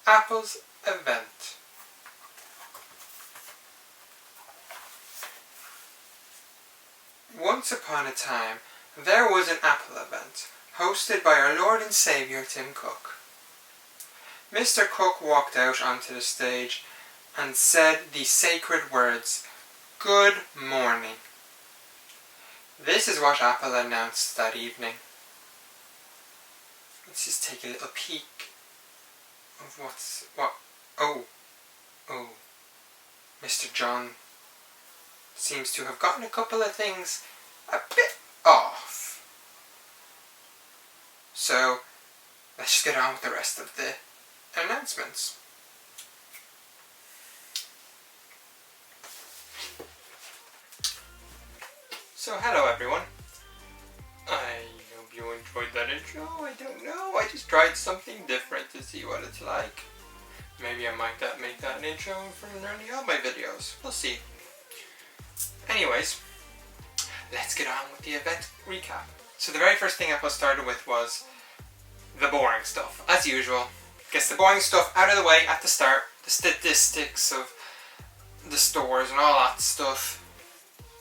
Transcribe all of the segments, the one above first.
Apple's event. Once upon a time, there was an Apple event, hosted by our Lord and Saviour Tim Cook. Mr. Cook walked out onto the stage and said the sacred words, "Good morning." This is what Apple announced that evening. Let's just take a little peek of what. Oh, Mr. John seems to have gotten a couple of things a bit off. So, let's just get on with the rest of the announcements. So, hello everyone. I hope you enjoyed that intro. I don't know. I just tried something different to see what it's like. Maybe I might make that an intro for nearly all my videos. We'll see. Anyways, let's get on with the event recap. So the very first thing Apple started with was the boring stuff. As usual, gets the boring stuff out of the way at the start. The statistics of the stores and all that stuff.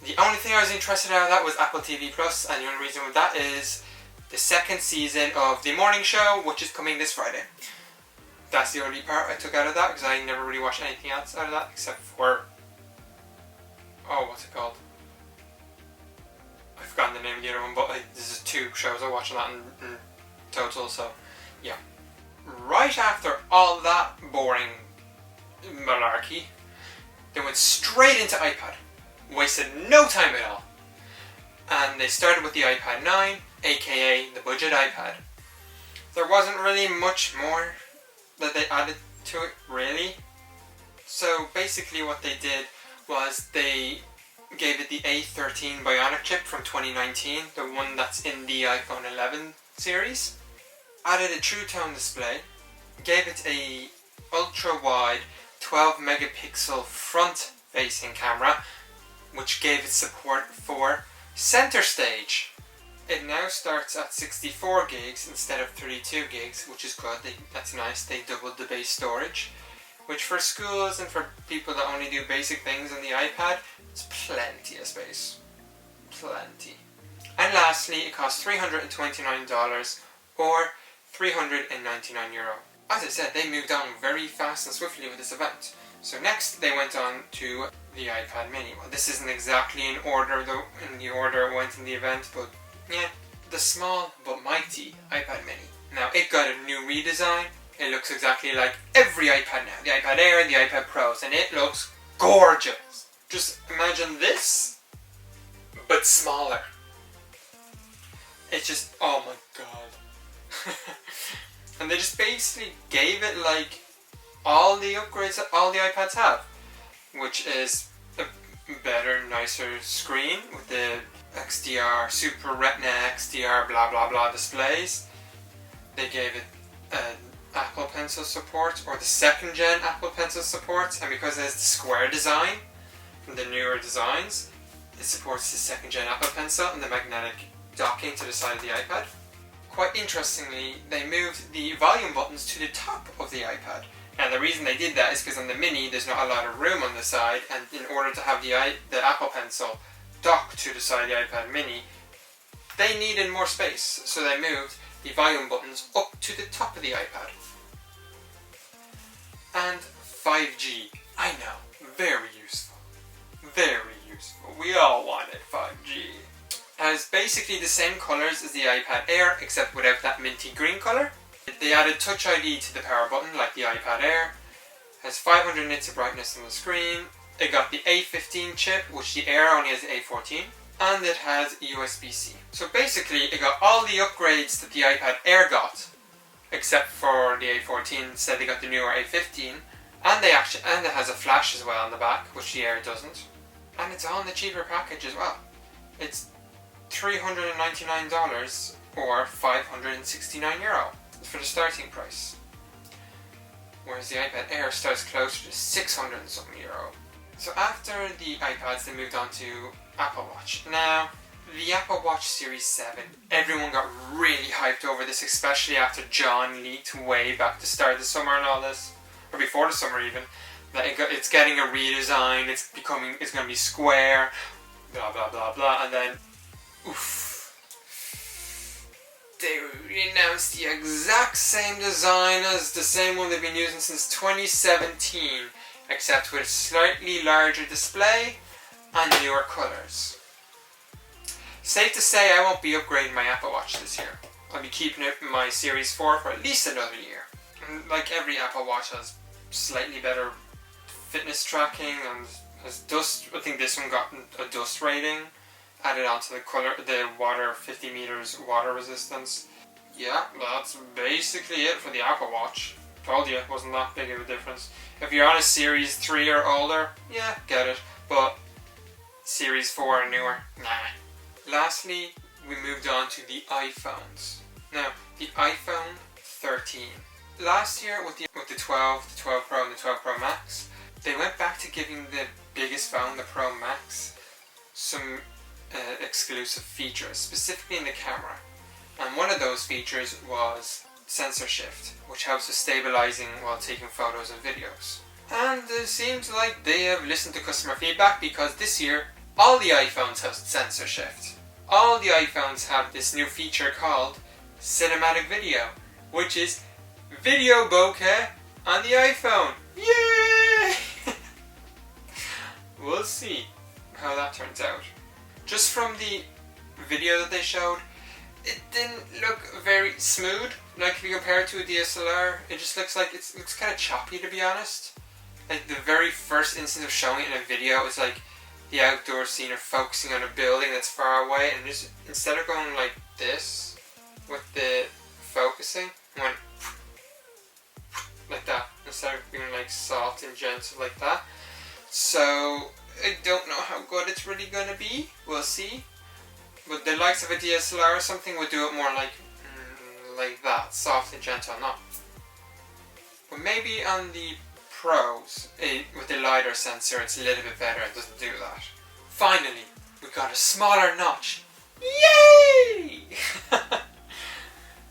The only thing I was interested out of that was Apple TV Plus, and the only reason with that is the second season of The Morning Show, which is coming this Friday. That's the only part I took out of that, because I never really watched anything else out of that, except for... oh, what's it called? I've forgotten the name of the other one, but this is 2 shows I watched on that in total, so yeah. Right after all that boring malarkey, they went straight into iPad. Wasted no time at all. And they started with the iPad 9, aka the budget iPad. There wasn't really much more that they added to it, really. So basically what they did was they gave it the A13 Bionic chip from 2019, the one that's in the iPhone 11 series. Added a True Tone display, gave it a ultra-wide 12 megapixel front-facing camera, which gave it support for Center Stage. It now starts at 64 gigs instead of 32 gigs, which is good. That's nice. They doubled the base storage, which for schools and for people that only do basic things on the iPad, it's plenty of space. Plenty. And lastly, it costs $329 or €399. As I said, they moved on very fast and swiftly with this event. So next they went on to the iPad mini. Well, this isn't exactly in order though, in the order it went in the event, but yeah, the small but mighty iPad mini. Now it got a new redesign. It looks exactly like every iPad now. The iPad Air and the iPad Pros, and it looks gorgeous. Just imagine this, but smaller. It's just, oh my god. And they just basically gave it like all the upgrades that all the iPads have, which is a better, nicer screen with the XDR, Super Retina XDR blah blah blah displays. They gave it Apple Pencil support, or the 2nd gen Apple Pencil support, and because it has the square design from the newer designs, it supports the 2nd gen Apple Pencil and the magnetic docking to the side of the iPad. Quite interestingly, they moved the volume buttons to the top of the iPad. And the reason they did that is because on the Mini there's not a lot of room on the side, and in order to have the Apple Pencil dock to the side of the iPad Mini, they needed more space, so they moved the volume buttons up to the top of the iPad. And 5G, I know, very useful. Very useful. We all wanted 5G. Has basically the same colours as the iPad Air, except without that minty green colour. They added Touch ID to the power button like the iPad Air. Has 500 nits of brightness on the screen. It got the A15 chip, which the Air only has the A14. And it has USB-C. So basically it got all the upgrades that the iPad Air got, except for the A14, instead they got the newer A15. And it has a flash as well on the back, which the Air doesn't. And it's all in the cheaper package as well. It's $399 or €569 for the starting price, whereas the iPad Air starts closer to 600 and something euro. So after the iPads they moved on to Apple Watch. Now the Apple Watch Series 7, everyone got really hyped over this, especially after John leaked way back to start of the summer and all this, or before the summer even, that it's getting a redesign, it's going to be square, blah blah blah blah, and then, oof, they announced the exact same design as the same one they've been using since 2017, except with a slightly larger display and newer colours. Safe to say I won't be upgrading my Apple Watch this year. I'll be keeping it in my Series 4 for at least another year. And like every Apple Watch has slightly better fitness tracking and has dust. I think this one got a dust rating added onto the water, 50 meters water resistance. Yeah, that's basically it for the Apple Watch. Told you it wasn't that big of a difference. If you're on a Series 3 or older, yeah, get it. But Series 4 or newer, nah. Lastly, we moved on to the iPhones. Now, the iPhone 13. Last year with the 12, the 12 Pro and the 12 Pro Max, they went back to giving the biggest phone, the Pro Max, some exclusive features, specifically in the camera. And one of those features was sensor shift, which helps with stabilizing while taking photos and videos. And it seems like they have listened to customer feedback, because this year all the iPhones have sensor shift. All the iPhones have this new feature called cinematic video, which is video bokeh on the iPhone. Yay! We'll see how that turns out. Just from the video that they showed, it didn't look very smooth. Like if you compare it to a DSLR, it just looks like it looks kind of choppy, to be honest. Like the very first instance of showing it in a video is like the outdoor scene or focusing on a building that's far away, and just instead of going like this with the focusing, it went like that instead of being like soft and gentle like that. So I don't know how good it's really gonna be. We'll see. But the likes of a DSLR or something would do it more like that, soft and gentle, not. But maybe on the Pros, with the LiDAR sensor, it's a little bit better. It doesn't do that. Finally, we got a smaller notch. Yay!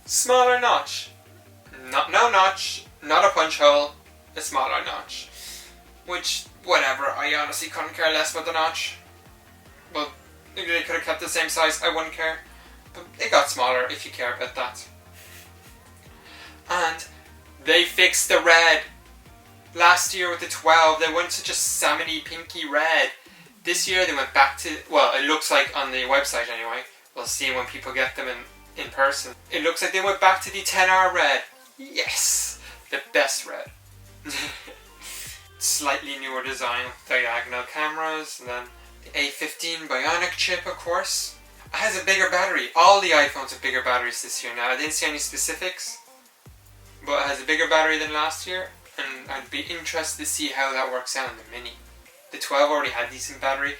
Smaller notch. No notch, not a punch hole, a smaller notch. Which, whatever, I honestly couldn't care less about the notch. Well, if they could have kept the same size, I wouldn't care. But it got smaller if you care about that. And they fixed the red. Last year with the 12, they went to just salmony pinky red. This year they went back to, well, it looks like on the website anyway. We'll see when people get them in person. It looks like they went back to the 10R red. Yes! The best red. Slightly newer design with diagonal cameras, and then the A15 Bionic chip, of course. It has a bigger battery. All the iPhones have bigger batteries this year now. I didn't see any specifics, but it has a bigger battery than last year, and I'd be interested to see how that works out in the Mini. The 12 already had decent battery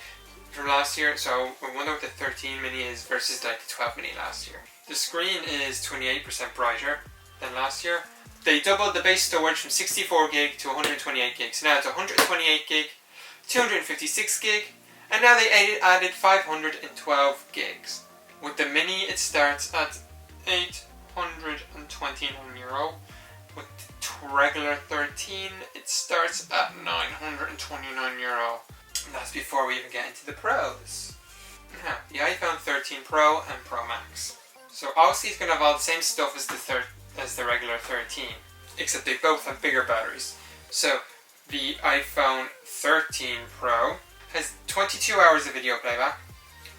from last year, so I wonder what the 13 Mini is versus like the 12 Mini last year. The screen is 28% brighter than last year. They doubled the base storage from 64 gig to 128 gig. So now it's 128 gig, 256 gig, and now they added 512 gigs. With the Mini, it starts at €829. With the regular 13, it starts at €929. And that's before we even get into the Pros. Now, the iPhone 13 Pro and Pro Max. So obviously it's going to have all the same stuff as the regular 13, except they both have bigger batteries. So the iPhone 13 Pro has 22 hours of video playback,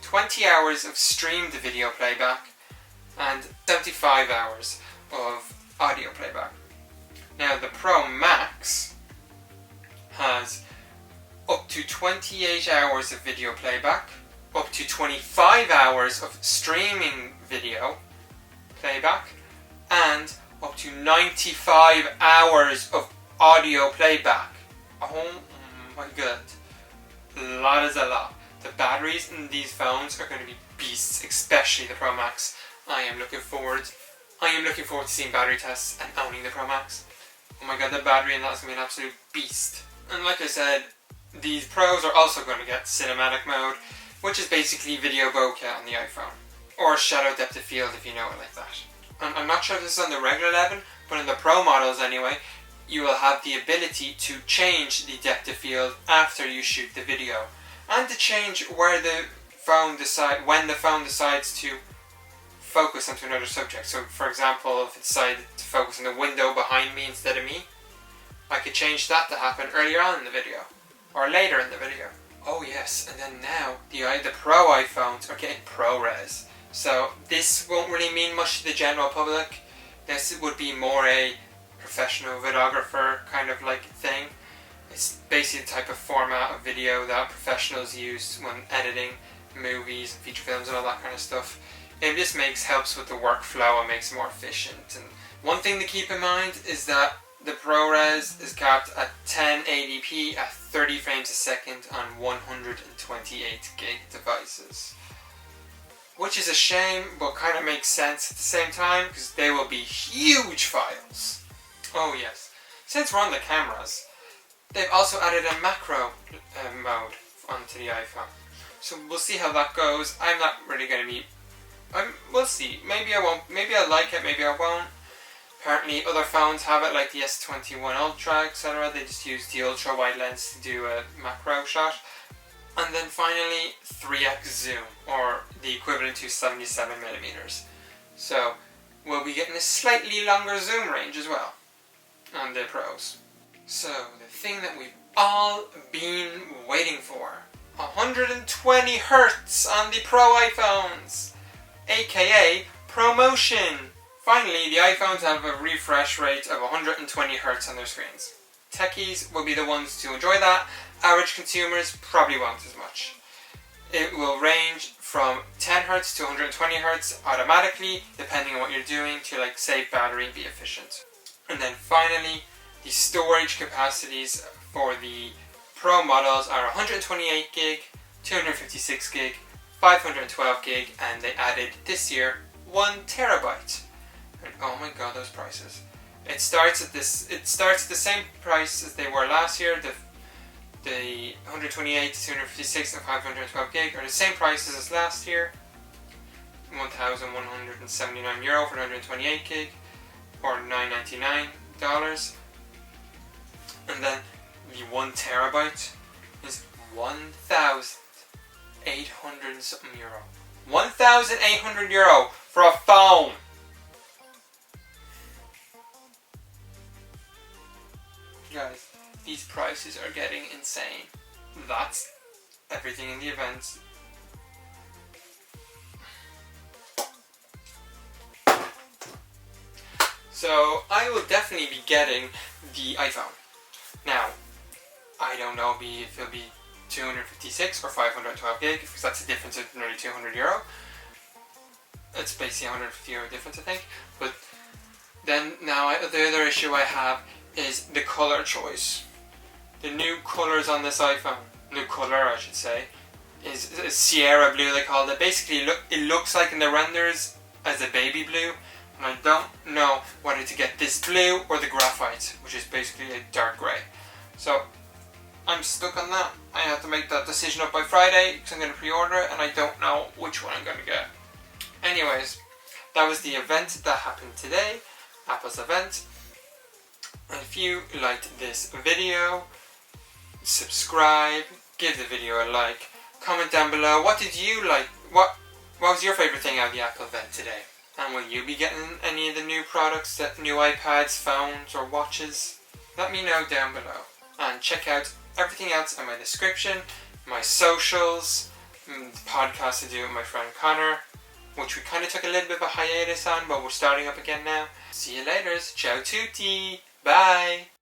20 hours of streamed video playback, and 75 hours of audio playback. Now the Pro Max has up to 28 hours of video playback, up to 25 hours of streaming video playback, and up to 95 hours of audio playback. Oh my god. A lot is a lot. The batteries in these phones are going to be beasts, especially the Pro Max. I am looking forward to seeing battery tests and owning the Pro Max. Oh my god, the battery in that is going to be an absolute beast. And like I said, these Pros are also going to get cinematic mode. which is basically video bokeh on the iPhone, or shadow depth of field if you know it like that. And I'm not sure if this is on the regular 11, but in the Pro models anyway, you will have the ability to change the depth of field after you shoot the video, and to change where the phone when the phone decides to focus onto another subject. So for example, if it decided to focus on the window behind me instead of me, I could change that to happen earlier on in the video, or later in the video. Oh yes, and then now the Pro iPhones are getting ProRes. So this won't really mean much to the general public. This would be more a professional videographer kind of like thing. It's basically the type of format of video that professionals use when editing movies and feature films and all that kind of stuff. It just helps with the workflow and makes it more efficient. And one thing to keep in mind is that the ProRes is capped at 1080p at 30 frames a second on 128 gig devices. Which is a shame, but kind of makes sense at the same time, because they will be huge files. Oh yes, since we're on the cameras, they've also added a macro mode onto the iPhone. So we'll see how that goes. I'm not really going to be... we'll see. Maybe I won't. Maybe I'll like it, maybe I won't. Apparently other phones have it, like the S21 Ultra, etc. They just use the ultra wide lens to do a macro shot. And then finally 3x zoom, or the equivalent to 77mm. So we'll be getting a slightly longer zoom range as well on the Pros. So the thing that we've all been waiting for, 120 Hz on the Pro iPhones, aka ProMotion. Finally, the iPhones have a refresh rate of 120 Hz on their screens. Techies will be the ones to enjoy that. Average consumers probably won't as much. It will range from 10 Hz to 120 Hz automatically, depending on what you're doing, to like save battery and be efficient. And then finally, the storage capacities for the Pro models are 128 gig, 256 gig, 512 gig, and they added this year 1 terabyte. And oh my god, those prices! It starts at the same price as they were last year. The 128, 256, and 512 gig are the same prices as last year. €1,179 for 128 gig, or $999. And then the 1 terabyte is €1,800 something. €1,800 for a phone. Guys, these prices are getting insane. That's everything in the event. So I will definitely be getting the iPhone. Now, I don't know if it'll be 256 or 512 gig, because that's a difference of nearly €200. It's basically €150 difference, I think. But then now the other issue I have is the color choice. The new colors on this iPhone, new color I should say, is Sierra blue they called it. Basically it looks like in the renders as a baby blue, and I don't know whether to get this blue or the graphite, which is basically a dark grey. So I'm stuck on that. I have to make that decision up by Friday, because I'm going to pre-order it, and I don't know which one I'm going to get. Anyways, that was the event that happened today, Apple's event. And if you liked this video, subscribe, give the video a like, comment down below what did you like, what was your favourite thing out of the Apple event today? And will you be getting any of the new products, new iPads, phones or watches? Let me know down below. And check out everything else in my description, my socials, the podcast I do with my friend Connor, which we kind of took a little bit of a hiatus on, but we're starting up again now. See you later. Ciao tutti. Bye.